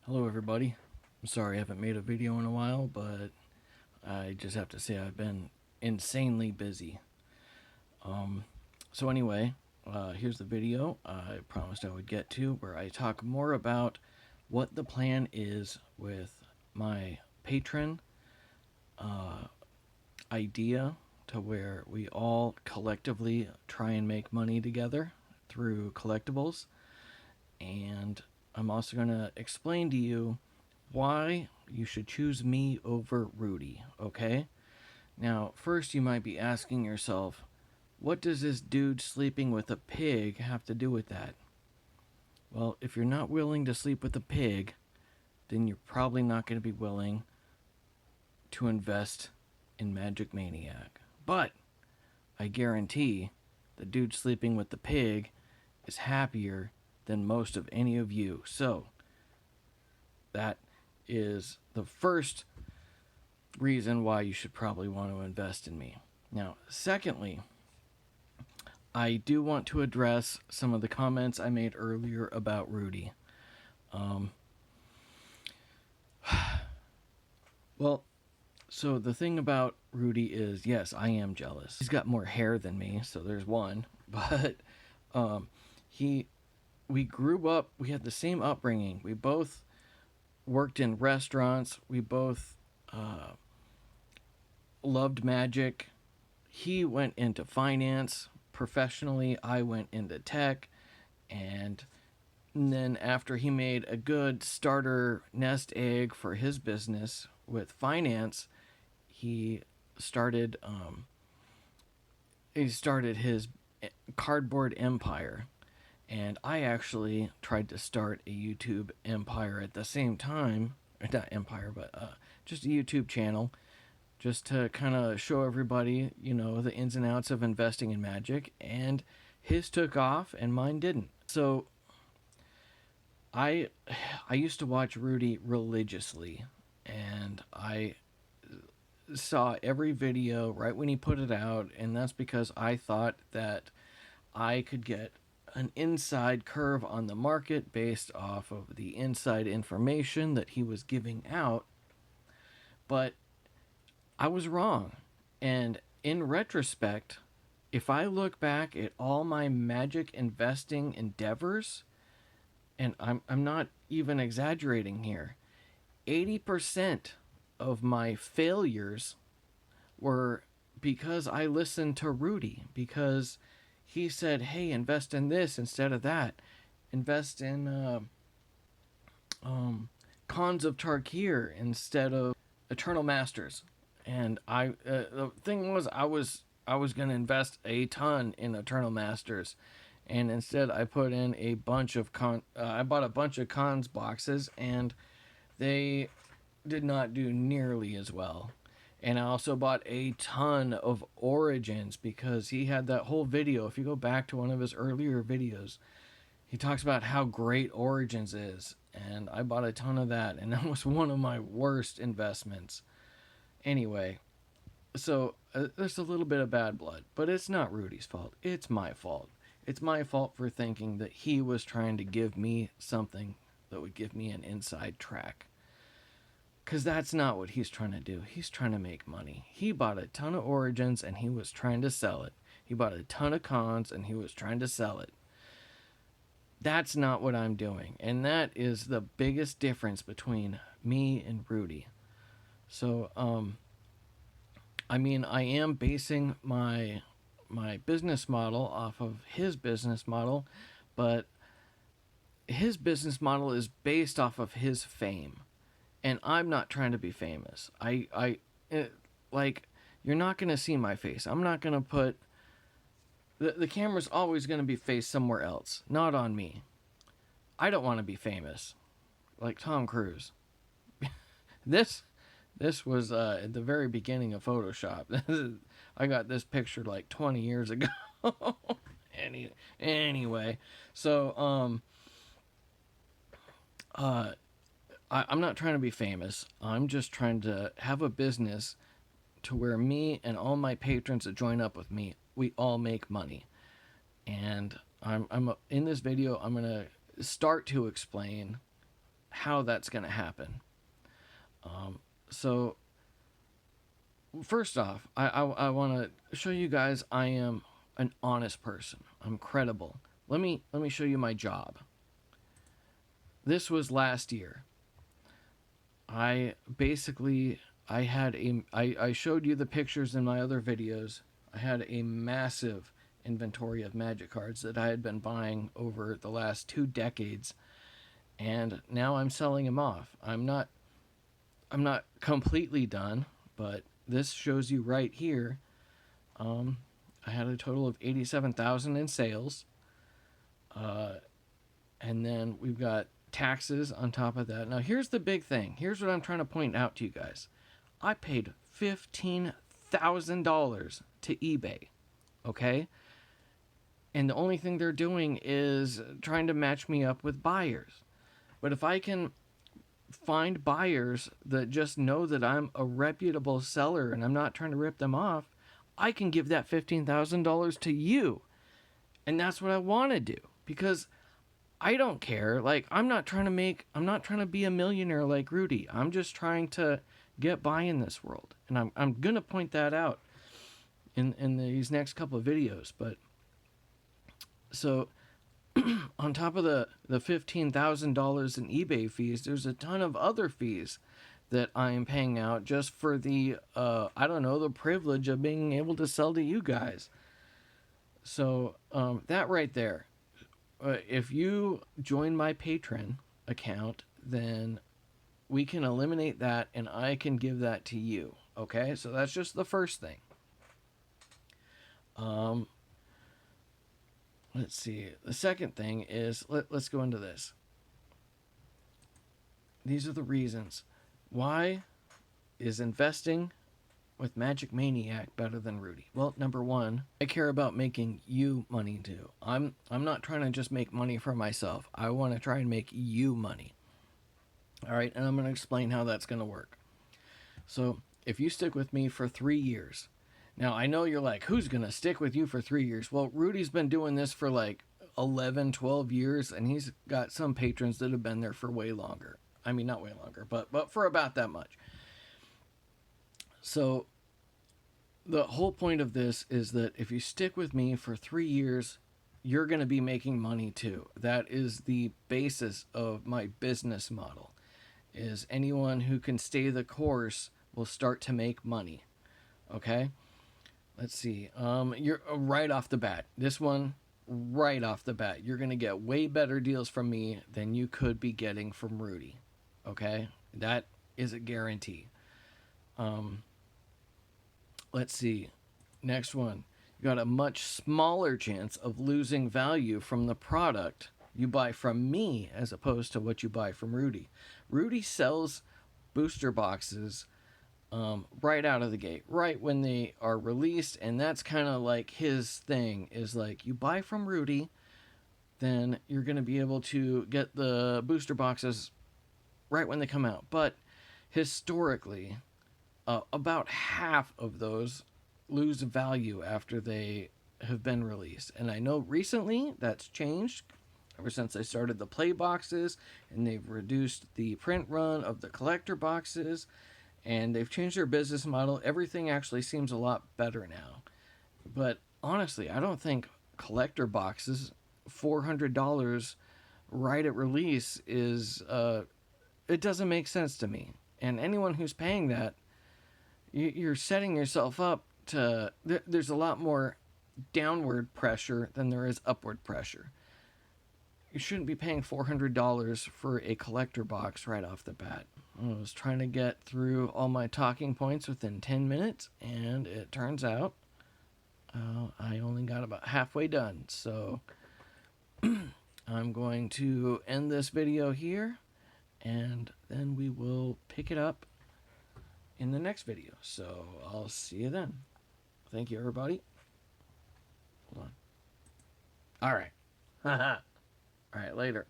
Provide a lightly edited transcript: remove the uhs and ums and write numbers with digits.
Hello everybody. I'm sorry I haven't made a video in a while, but I just have to say I've been insanely busy. Um, so anyway, here's the video I promised I would get to where I talk more about what the plan is with my patron idea to where we all collectively try and make money together through collectibles. And I'm also going to explain to you why you should choose me over Rudy, okay? Now, first you might be asking yourself, what does this dude sleeping with a pig have to do with that? Well, if you're not willing to sleep with a pig, then you're probably not going to be willing to invest in Magic Maniac. But I guarantee the dude sleeping with the pig is happier than most of any of you. So, that is the first reason why you should probably want to invest in me. Now, secondly, I do want to address some of the comments I made earlier about Rudy. Um, well, so the thing about Rudy is, yes, I am jealous. He's got more hair than me, so there's one. But um, he, we grew up. We had the same upbringing. We both worked in restaurants. We both loved magic. He went into finance professionally. I went into tech. And then after he made a good starter nest egg for his business with finance, he started his cardboard empire. And I actually tried to start a YouTube empire at the same time. Not empire, but just a YouTube channel, just to kind of show everybody, the ins and outs of investing in magic. And his took off, and mine didn't. So I used to watch Rudy religiously, and I saw every video right when he put it out, and that's because I thought that I could get an inside curve on the market based off of the inside information that he was giving out. But I was wrong. And in retrospect, if I look back at all my magic investing endeavors, and I'm not even exaggerating here, 80% of my failures were because I listened to Rudy, because he said, hey, invest in this instead of that. Invest in Cons of Tarkir instead of Eternal Masters. And the thing was, I was going to invest a ton in Eternal Masters, and instead I put in a bunch of I bought a bunch of cons boxes, and they did not do nearly as well. And I also bought a ton of Origins because he had that whole video. If you go back to one of his earlier videos, he talks about how great Origins is, and I bought a ton of that, and that was one of my worst investments. Anyway, so there's a little bit of bad blood, but it's not Rudy's fault. It's my fault. It's my fault for thinking that he was trying to give me something that would give me an inside track. Because that's not what he's trying to do. He's trying to make money. He bought a ton of Origins and he was trying to sell it. He bought a ton of cons and he was trying to sell it. That's not what I'm doing. And that is the biggest difference between me and Rudy. So, I am basing my business model off of his business model, but his business model is based off of his fame, and I'm not trying to be famous. You're not gonna see my face. I'm not gonna put the camera's always gonna be faced somewhere else, not on me. I don't want to be famous, like Tom Cruise. This This was at the very beginning of Photoshop. I got this picture like 20 years ago. Anyway, so I'm not trying to be famous. I'm just trying to have a business to where me and all my patrons that join up with me, we all make money. And I'm in this video, I'm gonna start to explain how that's going to happen. So first off, I want to show you guys I am an honest person. I'm credible. Let me show you my job. This was last year. I showed you the pictures in my other videos. I had a massive inventory of magic cards that I had been buying over the last 2 decades, and now I'm selling them off. I'm not completely done, but this shows you right here. I had a total of 87,000 in sales, and then we've got taxes on top of that. Now here's the big thing. Here's what I'm trying to point out to you guys. I paid $15,000 to eBay, okay? And the only thing they're doing is trying to match me up with buyers. But if I can find buyers that just know that I'm a reputable seller and I'm not trying to rip them off, I can give that $15,000 to you. And that's what I want to do, because I don't care. Like, I'm not trying to be a millionaire like Rudy. I'm just trying to get by in this world. And I'm going to point that out in these next couple of videos. But so on top of the $15,000 in eBay fees, there's a ton of other fees that I am paying out just for the the privilege of being able to sell to you guys. So that right there, if you join my Patreon account, then we can eliminate that and I can give that to you. Okay, so that's just the first thing. Let's see. The second thing is, let's go into this. These are the reasons. Why is investing with Magic Maniac better than Rudy? Well, number one, I care about making you money too. I'm not trying to just make money for myself. I want to try and make you money. All right, and I'm going to explain how that's going to work. So, if you stick with me for 3 years, now I know you're like, who's going to stick with you for 3 years? Well, Rudy's been doing this for like 11, 12 years, and he's got some patrons that have been there for way longer. I mean, not way longer, but for about that much. So the whole point of this is that if you stick with me for 3 years, you're going to be making money too. That is the basis of my business model, is anyone who can stay the course will start to make money. Okay? Let's see. You're right off the bat. This one, right off the bat, you're going to get way better deals from me than you could be getting from Rudy. Okay? That is a guarantee. Let's see. Next one. You got a much smaller chance of losing value from the product you buy from me as opposed to what you buy from Rudy. Rudy sells booster boxes right out of the gate, right when they are released, and that's kind of like his thing, is like, you buy from Rudy, then you're going to be able to get the booster boxes right when they come out. But historically, about half of those lose value after they have been released. And I know recently that's changed ever since they started the play boxes, and they've reduced the print run of the collector boxes, and they've changed their business model. Everything actually seems a lot better now. But honestly, I don't think collector boxes, $400 right at release, is it doesn't make sense to me. And anyone who's paying that, you're setting yourself up to, there's a lot more downward pressure than there is upward pressure. You shouldn't be paying $400 for a collector box right off the bat. I was trying to get through all my talking points within 10 minutes, and it turns out I only got about halfway done. So I'm going to end this video here, and then we will pick it up in the next video. So I'll see you then. Thank you, everybody. Hold on. All right. All right, later.